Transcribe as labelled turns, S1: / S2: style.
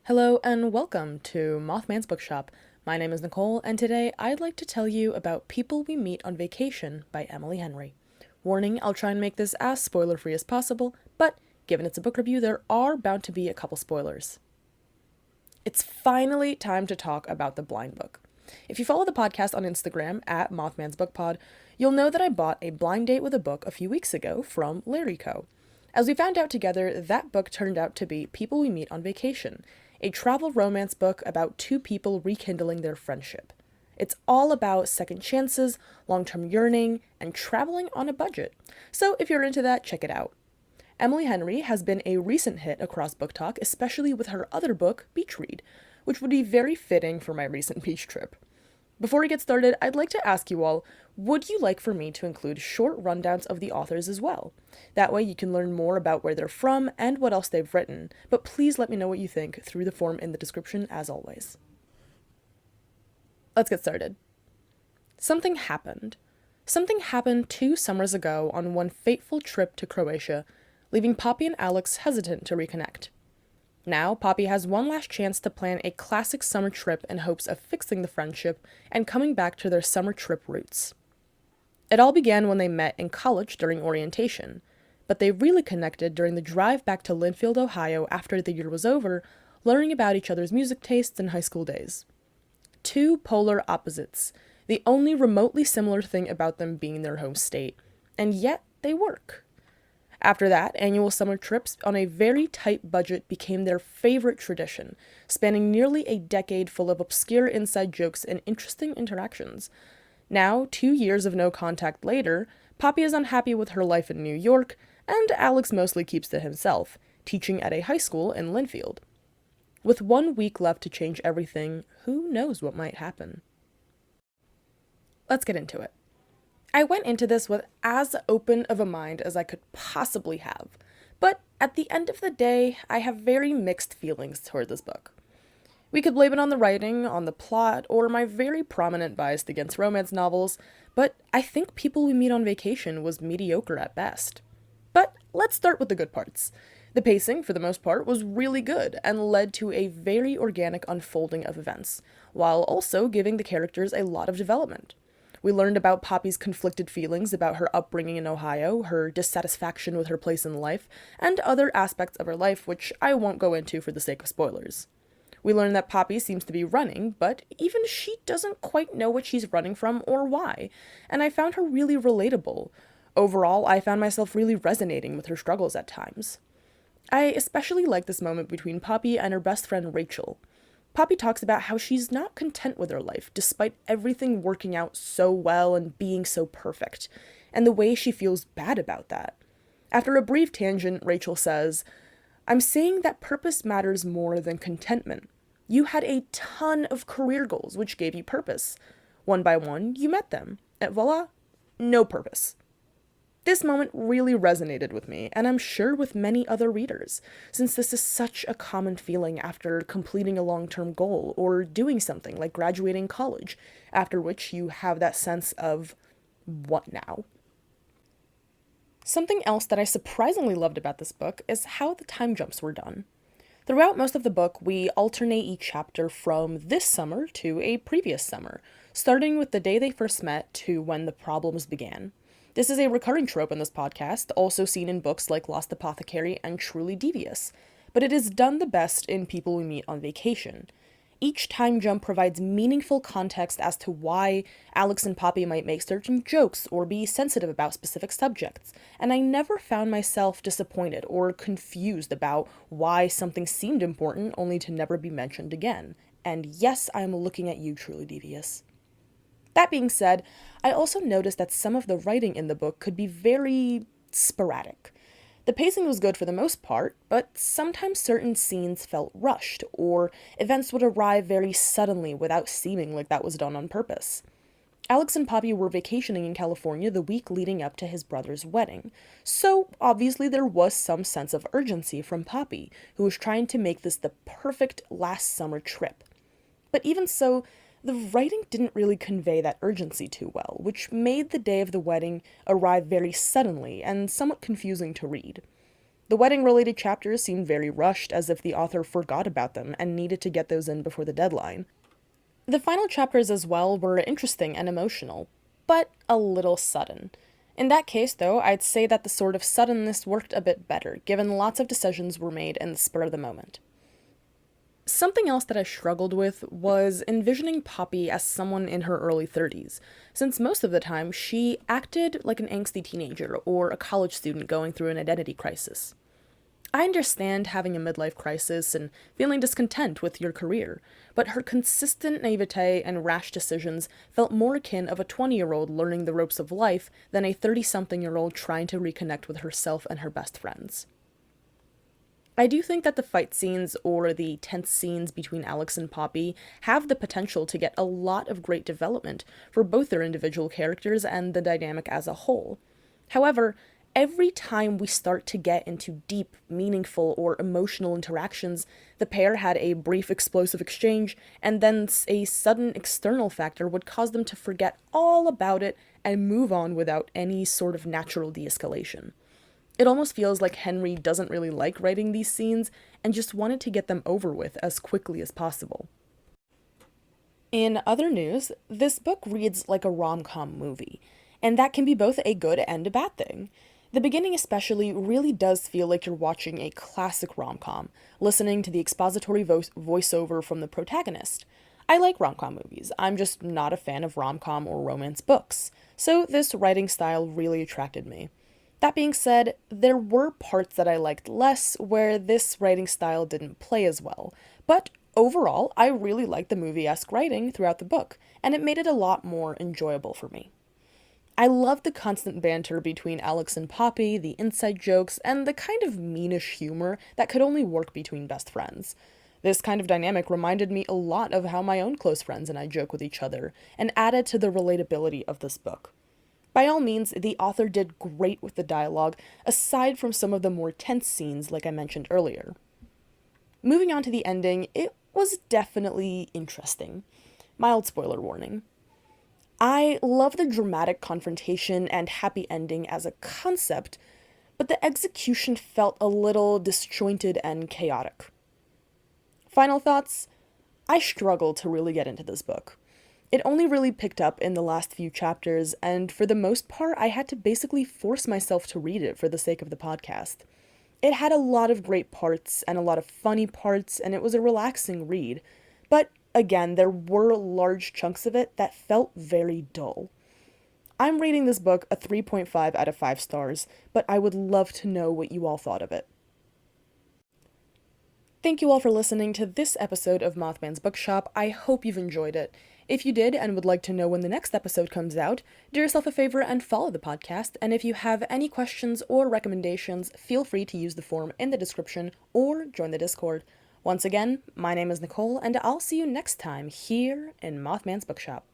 S1: Hello and welcome to Mothman's Bookshop. My name is Nicole, and today I'd like to tell you about People We Meet on Vacation by Emily Henry. Warning, I'll try and make this as spoiler-free as possible, but given it's a book review, there are bound to be a couple spoilers. It's finally time to talk about The Blind Book. If you follow the podcast on Instagram at Mothman's Book Pod, you'll know that I bought a blind date with a book a few weeks ago from Larry Co. As we found out together, that book turned out to be People We Meet on Vacation, a travel romance book about two people rekindling their friendship. It's all about second chances, long-term yearning, and traveling on a budget. So if you're into that, check it out. Emily Henry has been a recent hit across Book Talk, especially with her other book, Beach Read, which would be very fitting for my recent beach trip. Before we get started, I'd like to ask you all, would you like for me to include short rundowns of the authors as well? That way you can learn more about where they're from and what else they've written, but please let me know what you think through the form in the description as always. Let's get started. Something happened. Something happened 2 summers ago on one fateful trip to Croatia, leaving Poppy and Alex hesitant to reconnect. Now, Poppy has one last chance to plan a classic summer trip in hopes of fixing the friendship and coming back to their summer trip roots. It all began when they met in college during orientation, but they really connected during the drive back to Linfield, Ohio after the year was over, learning about each other's music tastes and high school days. Two polar opposites, the only remotely similar thing about them being their home state, and yet they work. After that, annual summer trips on a very tight budget became their favorite tradition, spanning nearly a decade full of obscure inside jokes and interesting interactions. Now, 2 years of no contact later, Poppy is unhappy with her life in New York, and Alex mostly keeps to himself, teaching at a high school in Linfield. With 1 week left to change everything, who knows what might happen? Let's get into it. I went into this with as open of a mind as I could possibly have, but at the end of the day, I have very mixed feelings toward this book. We could blame it on the writing, on the plot, or my very prominent bias against romance novels, but I think People We Meet on Vacation was mediocre at best. But let's start with the good parts. The pacing, for the most part, was really good and led to a very organic unfolding of events, while also giving the characters a lot of development. We learned about Poppy's conflicted feelings about her upbringing in Ohio, her dissatisfaction with her place in life, and other aspects of her life which I won't go into for the sake of spoilers. We learn that Poppy seems to be running, but even she doesn't quite know what she's running from or why, and I found her really relatable. Overall, I found myself really resonating with her struggles at times. I especially like this moment between Poppy and her best friend Rachel. Poppy talks about how she's not content with her life, despite everything working out so well and being so perfect, and the way she feels bad about that. After a brief tangent, Rachel says, "I'm saying that purpose matters more than contentment. You had a ton of career goals which gave you purpose. One by one, you met them, and voila, no purpose." This moment really resonated with me, and I'm sure with many other readers, since this is such a common feeling after completing a long-term goal or doing something like graduating college, after which you have that sense of, what now? Something else that I surprisingly loved about this book is how the time jumps were done. Throughout most of the book, we alternate each chapter from this summer to a previous summer, starting with the day they first met to when the problems began. This is a recurring trope in this podcast, also seen in books like Lost Apothecary and Truly Devious, but it is done the best in People We Meet on Vacation. Each time jump provides meaningful context as to why Alex and Poppy might make certain jokes or be sensitive about specific subjects, and I never found myself disappointed or confused about why something seemed important only to never be mentioned again. And yes, I am looking at you, Truly Devious. That being said, I also noticed that some of the writing in the book could be very sporadic. The pacing was good for the most part, but sometimes certain scenes felt rushed, or events would arrive very suddenly without seeming like that was done on purpose. Alex and Poppy were vacationing in California the week leading up to his brother's wedding, so obviously there was some sense of urgency from Poppy, who was trying to make this the perfect last summer trip. But even so, the writing didn't really convey that urgency too well, which made the day of the wedding arrive very suddenly and somewhat confusing to read. The wedding-related chapters seemed very rushed, as if the author forgot about them and needed to get those in before the deadline. The final chapters as well were interesting and emotional, but a little sudden. In that case, though, I'd say that the sort of suddenness worked a bit better, given lots of decisions were made in the spur of the moment. Something else that I struggled with was envisioning Poppy as someone in her early 30s, since most of the time she acted like an angsty teenager or a college student going through an identity crisis. I understand having a midlife crisis and feeling discontent with your career, but her consistent naivete and rash decisions felt more akin of a 20-year-old learning the ropes of life than a 30-something-year-old trying to reconnect with herself and her best friends. I do think that the fight scenes or the tense scenes between Alex and Poppy have the potential to get a lot of great development for both their individual characters and the dynamic as a whole. However, every time we start to get into deep, meaningful, or emotional interactions, the pair had a brief explosive exchange, and then a sudden external factor would cause them to forget all about it and move on without any sort of natural de-escalation. It almost feels like Henry doesn't really like writing these scenes and just wanted to get them over with as quickly as possible. In other news, this book reads like a rom-com movie, and that can be both a good and a bad thing. The beginning especially really does feel like you're watching a classic rom-com, listening to the expository voiceover from the protagonist. I like rom-com movies, I'm just not a fan of rom-com or romance books, so this writing style really attracted me. That being said, there were parts that I liked less where this writing style didn't play as well, but overall, I really liked the movie-esque writing throughout the book, and it made it a lot more enjoyable for me. I loved the constant banter between Alex and Poppy, the inside jokes, and the kind of meanish humor that could only work between best friends. This kind of dynamic reminded me a lot of how my own close friends and I joke with each other, and added to the relatability of this book. By all means, the author did great with the dialogue, aside from some of the more tense scenes like I mentioned earlier. Moving on to the ending, it was definitely interesting. Mild spoiler warning. I love the dramatic confrontation and happy ending as a concept, but the execution felt a little disjointed and chaotic. Final thoughts? I struggled to really get into this book. It only really picked up in the last few chapters, and for the most part, I had to basically force myself to read it for the sake of the podcast. It had a lot of great parts and a lot of funny parts, and it was a relaxing read. But again, there were large chunks of it that felt very dull. I'm rating this book a 3.5 out of 5 stars, but I would love to know what you all thought of it. Thank you all for listening to this episode of Mothman's Bookshop. I hope you've enjoyed it. If you did and would like to know when the next episode comes out, do yourself a favor and follow the podcast, and if you have any questions or recommendations, feel free to use the form in the description or join the Discord. Once again, my name is Nicole, and I'll see you next time here in Mothman's Bookshop.